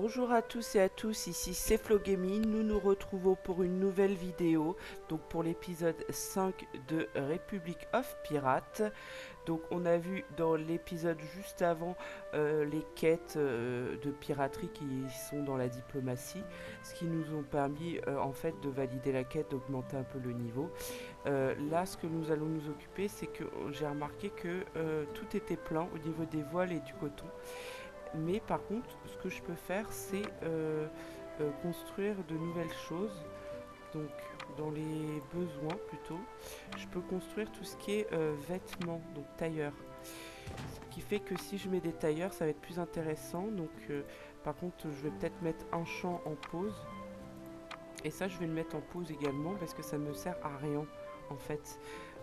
Bonjour à tous et à tous, ici c'est Flo Gaming, nous nous retrouvons pour une nouvelle vidéo, donc pour l'épisode 5 de Republic of Pirates. Donc on a vu dans l'épisode juste avant les quêtes de piraterie qui sont dans la diplomatie, ce qui nous ont permis en fait de valider la quête, d'augmenter un peu le niveau. Là ce que nous allons nous occuper, c'est que j'ai remarqué que tout était plein au niveau des voiles et du coton. Mais par contre, ce que je peux faire, c'est construire de nouvelles choses. Donc, dans les besoins plutôt, je peux construire tout ce qui est vêtements, donc tailleurs. Ce qui fait que si je mets des tailleurs, ça va être plus intéressant. Donc, par contre, je vais peut-être mettre un champ en pause. Et ça, je vais le mettre en pause également parce que ça ne me sert à rien en fait,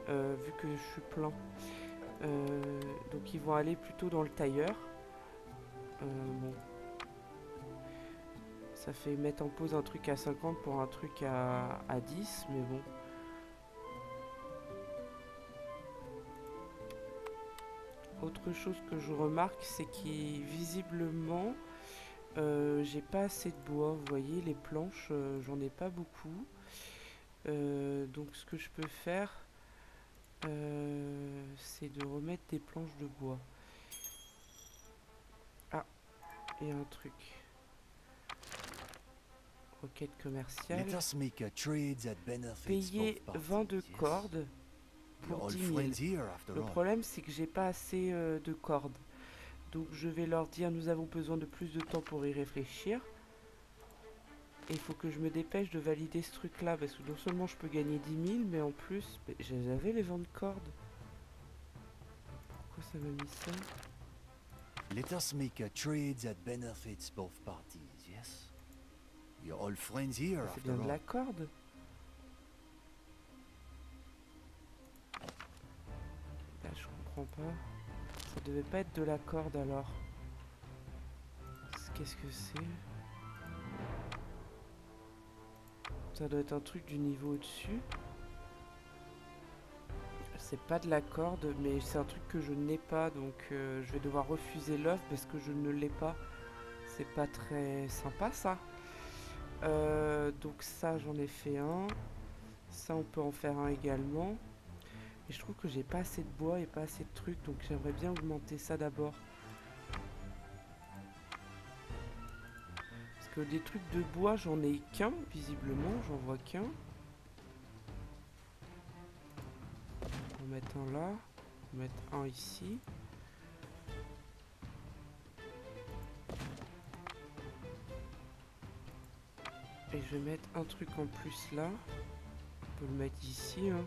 vu que je suis plein. Donc, ils vont aller plutôt dans le tailleur. Bon, ça fait mettre en pause un truc à 50 pour un truc à 10, mais bon. Autre chose que je remarque, c'est qu'il visiblement, j'ai pas assez de bois. Vous voyez, les planches, j'en ai pas beaucoup. Donc ce que je peux faire, c'est de remettre des planches de bois. Ah, et un truc. Requête commerciale. Let us make a trade that benefits Payer both parties, 22 yes? cordes You're pour all 10 000. friends here, after Le all. problème, c'est que j'ai pas assez de cordes. Donc je vais leur dire, nous avons besoin de plus de temps pour y réfléchir. Et il faut que je me dépêche de valider ce truc là. Parce que non seulement je peux gagner 10 000, mais en plus, j'avais les 20 cordes. Pourquoi ça m'a mis ça? Let us make a trade that benefits both parties, yes? You're all friends here, C'est after bien de la all. corde. Là, je comprends pas. Ça devait pas être de la corde alors. Qu'est-ce que c'est? Ça doit être un truc du niveau au-dessus. C'est pas de la corde, mais c'est un truc que je n'ai pas, donc je vais devoir refuser l'offre parce que je ne l'ai pas. C'est pas très sympa ça. Donc ça, j'en ai fait un. Ça, on peut en faire un également. Et je trouve que j'ai pas assez de bois et pas assez de trucs, donc j'aimerais bien augmenter ça d'abord. Parce que des trucs de bois, j'en ai qu'un, visiblement, j'en vois qu'un. On va mettre un là, on va mettre un ici. Et je vais mettre un truc en plus là. On peut le mettre ici, hein.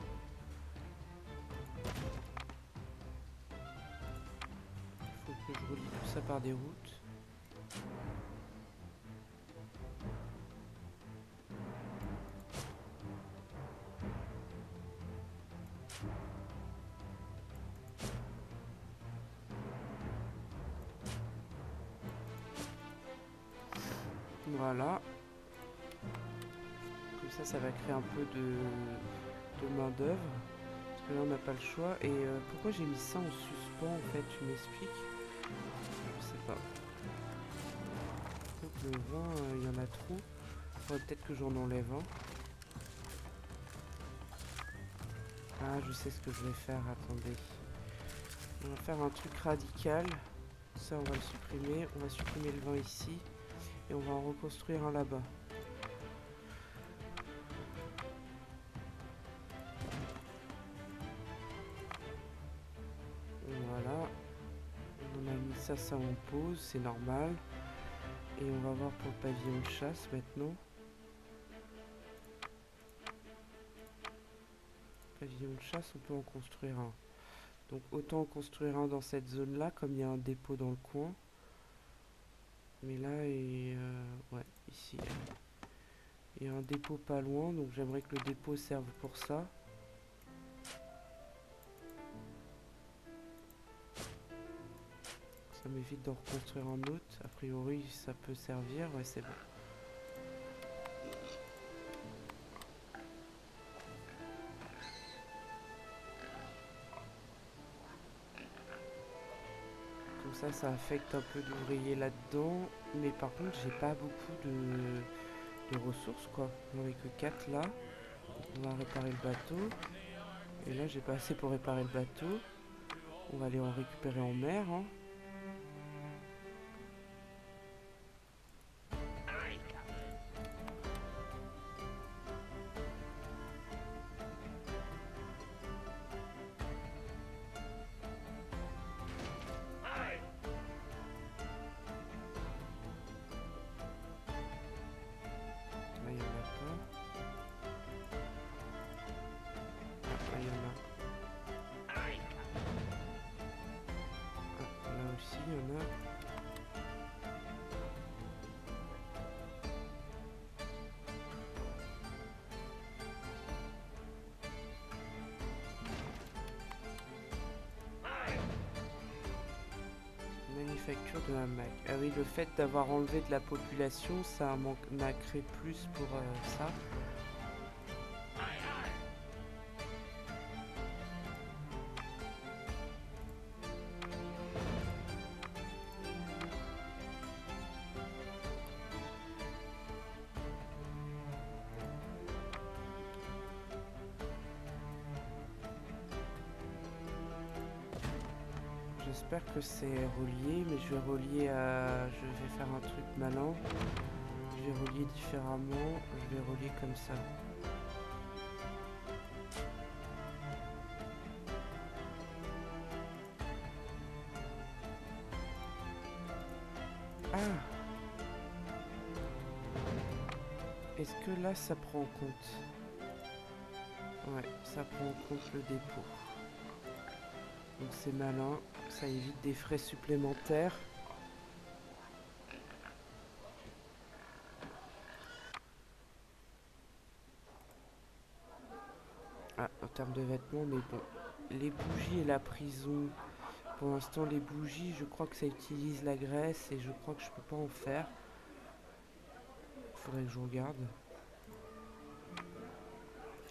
Il faut que je relie tout ça par des routes. Voilà. Comme ça va créer un peu de main d'œuvre. Parce que là, on n'a pas le choix. Et pourquoi j'ai mis ça en suspens, en fait? Tu m'expliques? Je sais pas. Donc le vin, il y en a trop. Faudrait peut-être que j'en enlève un. Ah, je sais ce que je vais faire. Attendez. On va faire un truc radical. Ça, on va le supprimer. On va supprimer le vin ici. Et on va en reconstruire un là-bas. Voilà. On a mis ça en pause. C'est normal. Et on va voir pour le pavillon de chasse maintenant. Pavillon de chasse, on peut en construire un. Donc autant en construire un dans cette zone là, comme il y a un dépôt dans le coin. Mais là, ouais, ici, il y a un dépôt pas loin, donc j'aimerais que le dépôt serve pour ça. Ça m'évite d'en reconstruire un autre. A priori, ça peut servir. Ouais, c'est bon. ça affecte un peu d'ouvriers là-dedans. Mais par contre, j'ai pas beaucoup de ressources, quoi. J'en ai que 4 là. On va réparer le bateau. Et là, j'ai pas assez pour réparer le bateau. On va aller en récupérer en mer, hein. Là, il y en a pas. Ah, là, il y en a. Ah, là aussi, il y en a. Manufacture de hamac. Ah oui, le fait d'avoir enlevé de la population, ça m'en a créé plus pour ça. J'espère que c'est relié, mais je vais relier à... Je vais faire un truc malin. Je vais relier différemment. Je vais relier comme ça. Ah! Est-ce que là, ça prend en compte? Ouais, ça prend en compte le dépôt. Donc c'est malin. Ça évite des frais supplémentaires. Ah, en termes de vêtements, mais bon. Les bougies et la prison. Pour l'instant, les bougies, je crois que ça utilise la graisse et je crois que je peux pas en faire. Faudrait que je regarde.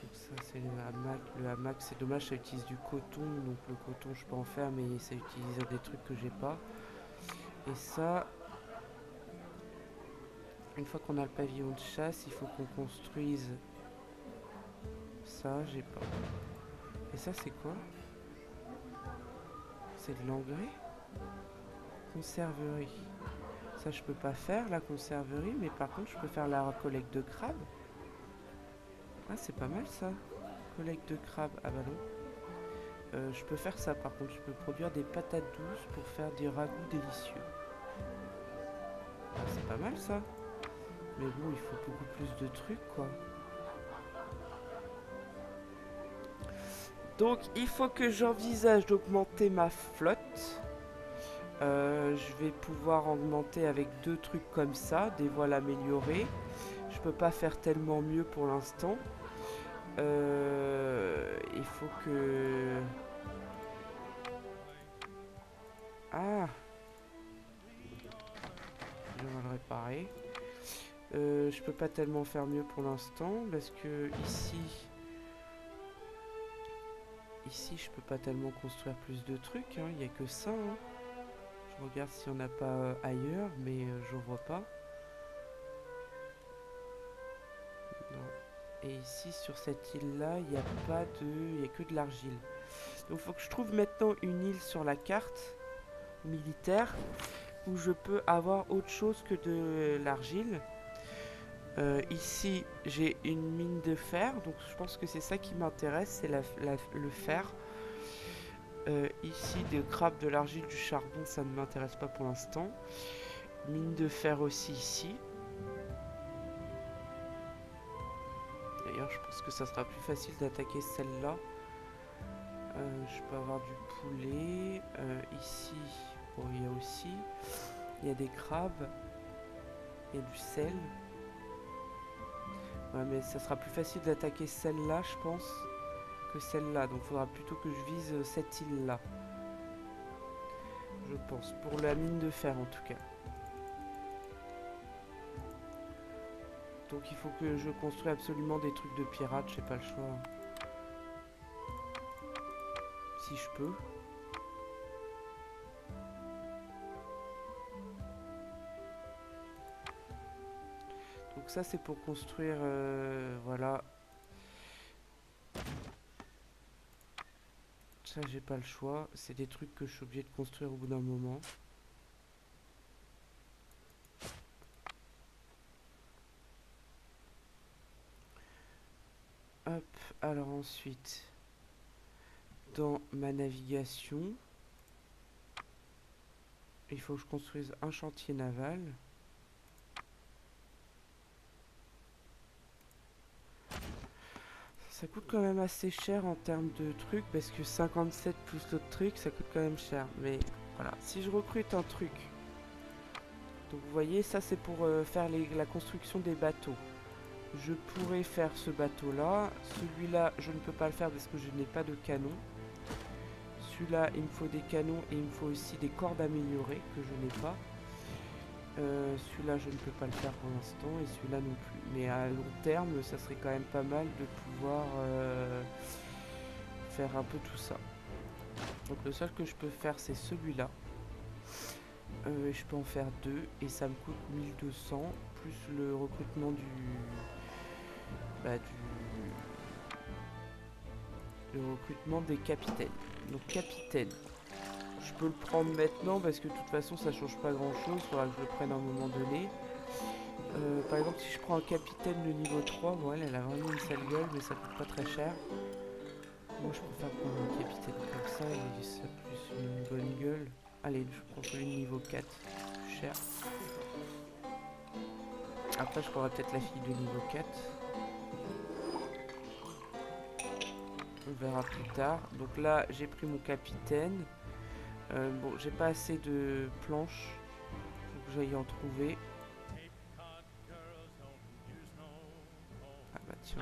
Donc ça, c'est le hamac. Le hamac, c'est dommage, ça utilise du coton. Donc le coton, je peux en faire, mais ça utilise des trucs que j'ai pas. Et ça, une fois qu'on a le pavillon de chasse, il faut qu'on construise ça, j'ai pas. Et ça, c'est quoi? C'est de l'engrais? Conserverie. Ça, je peux pas faire, la conserverie, mais par contre, je peux faire la collecte de crabes. Ah, c'est pas mal, ça. Collecte de crabes. Ah bah non. Je peux faire ça, par contre. Je peux produire des patates douces pour faire des ragoûts délicieux. Ah, c'est pas mal, ça. Mais bon, il faut beaucoup plus de trucs, quoi. Donc, il faut que j'envisage d'augmenter ma flotte. Je vais pouvoir augmenter avec 2 trucs comme ça, des voiles améliorées. Je peux pas faire tellement mieux pour l'instant. Il faut que... Ah! Je vais le réparer. Je peux pas tellement faire mieux pour l'instant parce que ici... Ici, je peux pas tellement construire plus de trucs, hein. Il n'y a que ça, hein. Je regarde s'il n'y en a pas ailleurs, mais je vois pas. Non. Et ici, sur cette île-là, il n'y a pas de... Il n'y a que de l'argile. Donc, il faut que je trouve maintenant une île sur la carte militaire où je peux avoir autre chose que de l'argile. Ici, j'ai une mine de fer, donc je pense que c'est ça qui m'intéresse, c'est le fer. Ici, des crabes, de l'argile, du charbon, ça ne m'intéresse pas pour l'instant. Mine de fer aussi ici. D'ailleurs, je pense que ça sera plus facile d'attaquer celle-là. Je peux avoir du poulet. Ici, bon, il y a aussi. Il y a des crabes. Il y a du sel. Ouais, mais ça sera plus facile d'attaquer celle-là, je pense, que celle-là. Donc, il faudra plutôt que je vise cette île-là. Je pense. Pour la mine de fer, en tout cas. Donc, il faut que je construise absolument des trucs de pirates. J'ai pas le choix. Si je peux. ça c'est pour construire, voilà. Ça j'ai pas le choix, c'est des trucs que je suis obligé de construire au bout d'un moment. Hop, alors ensuite, dans ma navigation, il faut que je construise un chantier naval. Ça coûte quand même assez cher en termes de trucs, parce que 57 plus d'autres trucs, ça coûte quand même cher. Mais voilà, si je recrute un truc, donc vous voyez, ça c'est pour faire la construction des bateaux. Je pourrais faire ce bateau-là. Celui-là, je ne peux pas le faire parce que je n'ai pas de canon. Celui-là, il me faut des canons et il me faut aussi des cordes améliorées que je n'ai pas. Celui-là, je ne peux pas le faire pour l'instant et celui-là non plus. Mais à long terme, ça serait quand même pas mal de pouvoir faire un peu tout ça. Donc le seul que je peux faire, c'est celui-là. Je peux en faire deux et ça me coûte 1200 plus le recrutement le recrutement des capitaines. Donc capitaine, je peux le prendre maintenant parce que de toute façon ça change pas grand chose, il faudra que je le prenne à un moment donné. Par exemple si je prends un capitaine de niveau 3, bon elle a vraiment une sale gueule mais ça coûte pas très cher. Moi je préfère prendre un capitaine comme ça, et ça plus une bonne gueule. Allez, je prends celui de niveau 4, plus cher. Après je prendrai peut-être la fille de niveau 4. On verra plus tard. Donc là j'ai pris mon capitaine. Bon, j'ai pas assez de planches. Faut que j'aille en trouver. Ah bah tiens.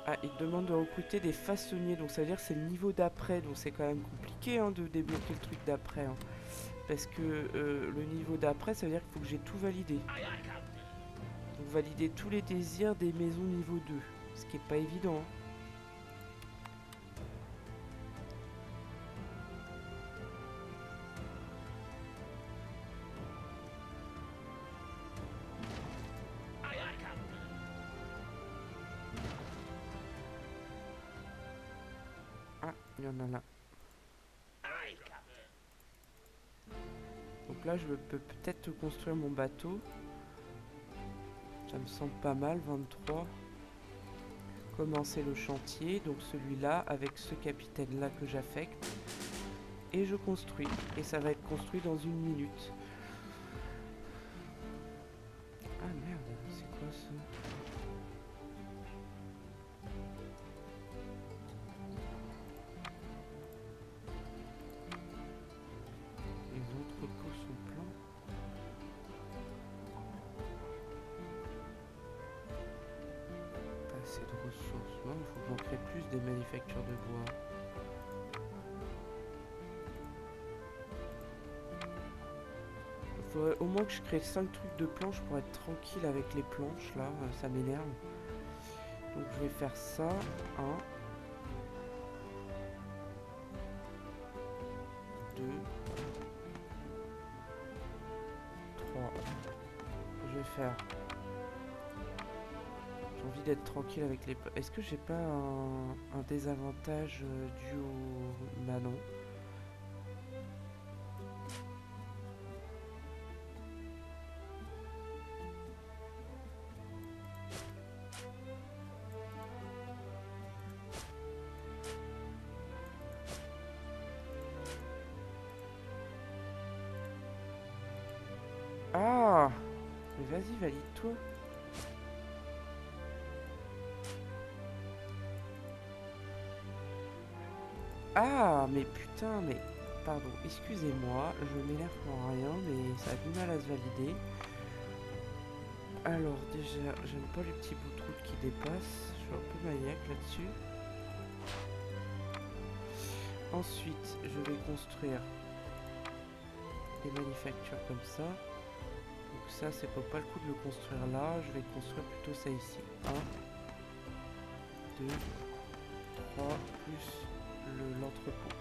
Ah, il demande de recruter des façonniers. Donc ça veut dire que c'est le niveau d'après. Donc c'est quand même compliqué hein, de débloquer le truc d'après. Hein. Parce que le niveau d'après, ça veut dire qu'il faut que j'ai tout validé. Donc valider tous les désirs des maisons niveau 2. Ce qui est pas évident. Hein. Ah, il y en a là. Donc là, je peux peut-être construire mon bateau. Ça me semble pas mal, 23. Commencer le chantier, donc celui-là, avec ce capitaine-là que j'affecte. Et je construis. Et ça va être construit dans 1 minute. Ah merde, c'est quoi ça? Les entrepôts sont pleins. Pas assez de ressources. Non, il faut que j'en crée plus des manufactures de bois. Il faudrait au moins que je crée 5 trucs de planches pour être tranquille avec les planches là, ça m'énerve. Donc je vais faire ça, 1. 2. 3. Je vais faire... J'ai envie d'être tranquille avec les... Est-ce que j'ai pas un désavantage dû au... Bah non. Ah! Mais vas-y, valide-toi. Ah, mais putain, mais... Pardon, excusez-moi, je m'énerve pour rien, mais ça a du mal à se valider. Alors, déjà, j'aime pas les petits bouts de route qui dépassent. Je suis un peu maniaque là-dessus. Ensuite, je vais construire des manufactures comme ça. Donc ça, c'est pas le coup de le construire là. Je vais construire plutôt ça ici. 1, 2, 3, plus l'entrepôt.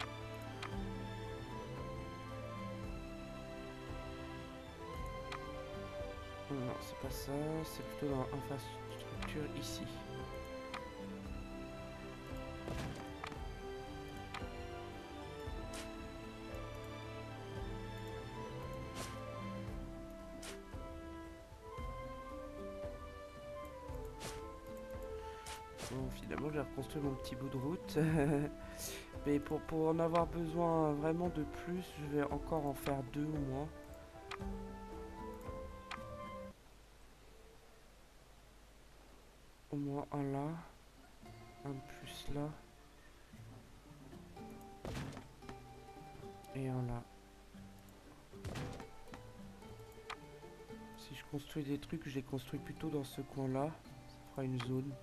c'est pas ça, c'est plutôt dans infrastructure ici. Bon, finalement j'ai reconstruit mon petit bout de route. Mais pour en avoir besoin vraiment de plus, je vais encore en faire 2 au moins. Au moins un là, un de plus là. Et un là. Si je construis des trucs, je les construis plutôt dans ce coin-là. Ça fera une zone.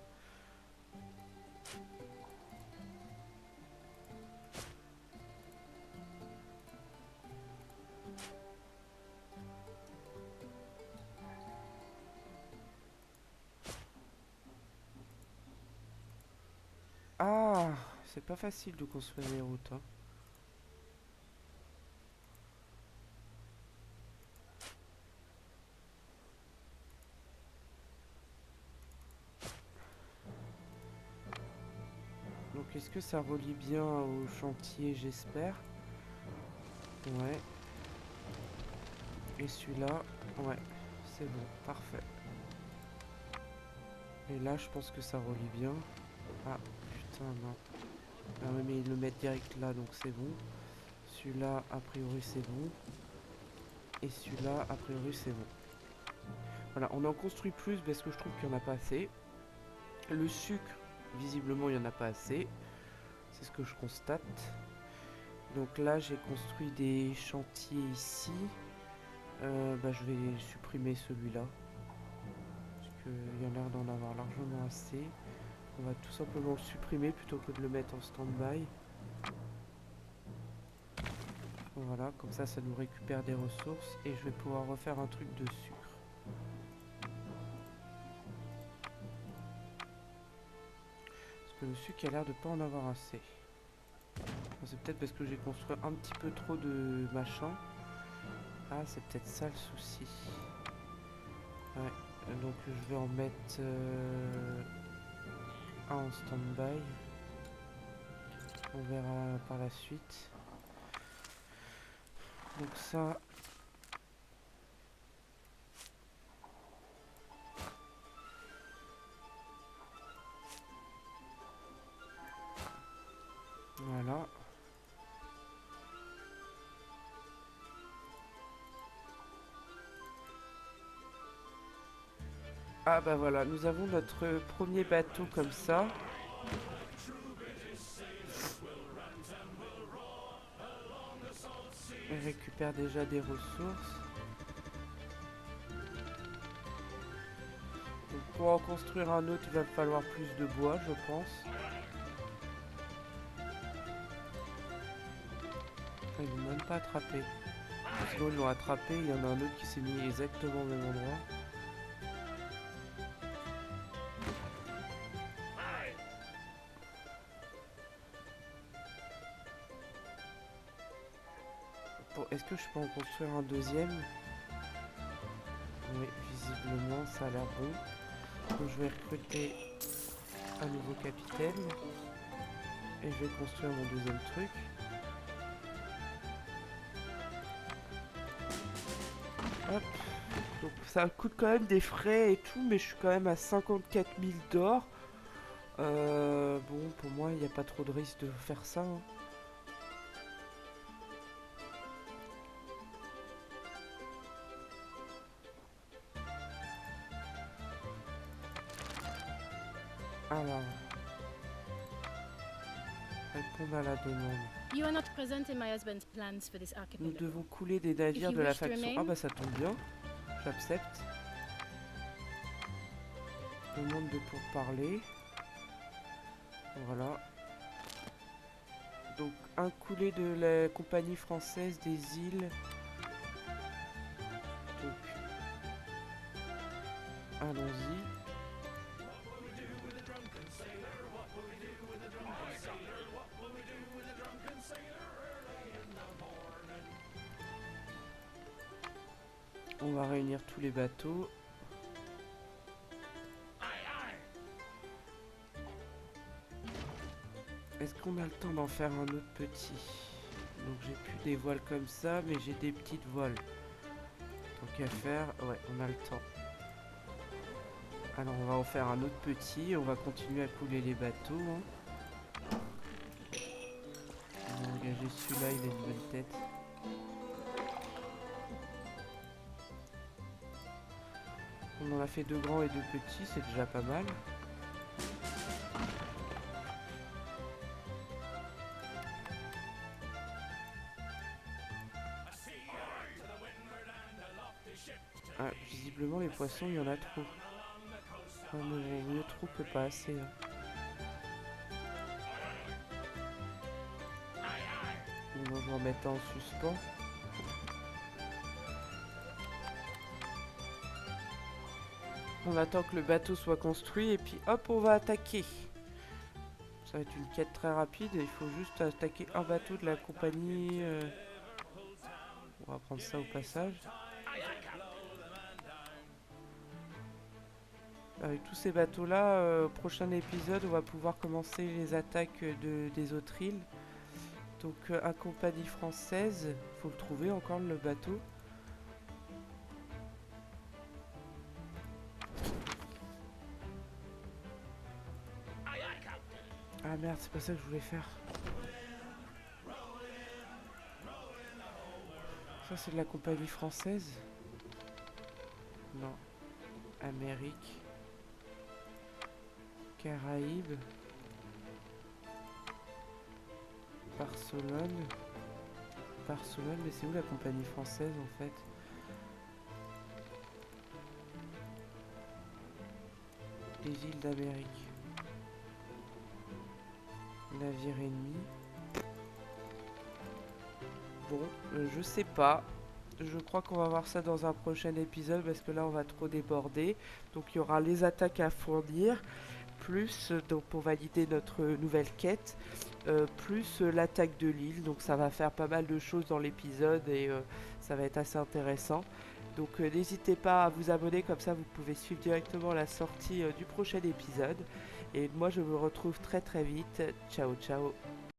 Ah, c'est pas facile de construire les routes, hein. Donc est-ce que ça relie bien au chantier, j'espère? Ouais. Et celui-là, ouais, c'est bon, parfait. Et là, je pense que ça relie bien. Ah, putain, non. Ah ouais, mais ils le mettent direct là, donc c'est bon. Celui-là, a priori, c'est bon. Et celui-là, a priori, c'est bon. Voilà, on en construit plus parce que je trouve qu'il n'y en a pas assez. Le sucre, visiblement, il n'y en a pas assez. C'est ce que je constate. Donc là, j'ai construit des chantiers ici. Je vais supprimer celui-là. Parce qu'il y a l'air d'en avoir largement assez. On va tout simplement le supprimer plutôt que de le mettre en stand-by. Voilà, comme ça, ça nous récupère des ressources. Et je vais pouvoir refaire un truc de sucre. Parce que le sucre a l'air de pas en avoir assez. C'est peut-être parce que j'ai construit un petit peu trop de machin. Ah, c'est peut-être ça le souci. Ouais, donc je vais en mettre un en stand-by. On verra par la suite. Donc ça... Voilà. Ah bah voilà, nous avons notre premier bateau comme ça. Il récupère déjà des ressources. Donc pour en construire un autre, il va falloir plus de bois, je pense. Ah, ils l'ont même pas attrapé. Sinon ils l'ont attrapé, il y en a un autre qui s'est mis exactement au même endroit. Bon, est-ce que je peux en construire un deuxième? Oui, visiblement ça a l'air bon. Donc je vais recruter un nouveau capitaine. Et je vais construire mon deuxième truc. Hop. Donc ça coûte quand même des frais et tout, mais je suis quand même à 54 000 d'or. Bon, pour moi, il n'y a pas trop de risque de faire ça, hein. Alors, répondre à la demande. You are not present in my husband's plans for this Nous archipelago. devons couler des navires de la faction. Ah bah ça tombe bien. J'accepte. Demande de pourparler. Voilà. Donc un coulé de la compagnie française des îles. Donc allons-y. On va réunir tous les bateaux. Est-ce qu'on a le temps d'en faire un autre petit? Donc j'ai plus des voiles comme ça, mais j'ai des petites voiles. Tant qu'à faire, ouais, on a le temps. Alors on va en faire un autre petit, on va continuer à couler les bateaux. Hein. On va engager celui-là, il a une bonne tête. On en a fait 2 grands et 2 petits, c'est déjà pas mal. Ah, visiblement les poissons, il y en a trop. Enfin, mais mieux trop que pas assez. Hein. Bon, je vais en mettre un en suspens. On attend que le bateau soit construit et puis hop, on va attaquer. Ça va être une quête très rapide et il faut juste attaquer un bateau de la compagnie. On va prendre ça au passage. Avec tous ces bateaux-là, au prochain épisode, on va pouvoir commencer les attaques des autres îles. Donc, à compagnie française, faut le trouver encore le bateau. Ah merde, c'est pas ça que je voulais faire. Ça, c'est de la compagnie française. Non. Amérique. Caraïbes. Barcelone. Barcelone, mais c'est où la compagnie française en fait? Les îles d'Amérique. Navire ennemi. Bon, je sais pas. Je crois qu'on va voir ça dans un prochain épisode parce que là on va trop déborder. Donc il y aura les attaques à fournir, plus donc pour valider notre nouvelle quête, plus l'attaque de l'île. Donc ça va faire pas mal de choses dans l'épisode et ça va être assez intéressant. Donc n'hésitez pas à vous abonner, comme ça vous pouvez suivre directement la sortie du prochain épisode. Et moi je me retrouve très très vite. Ciao ciao.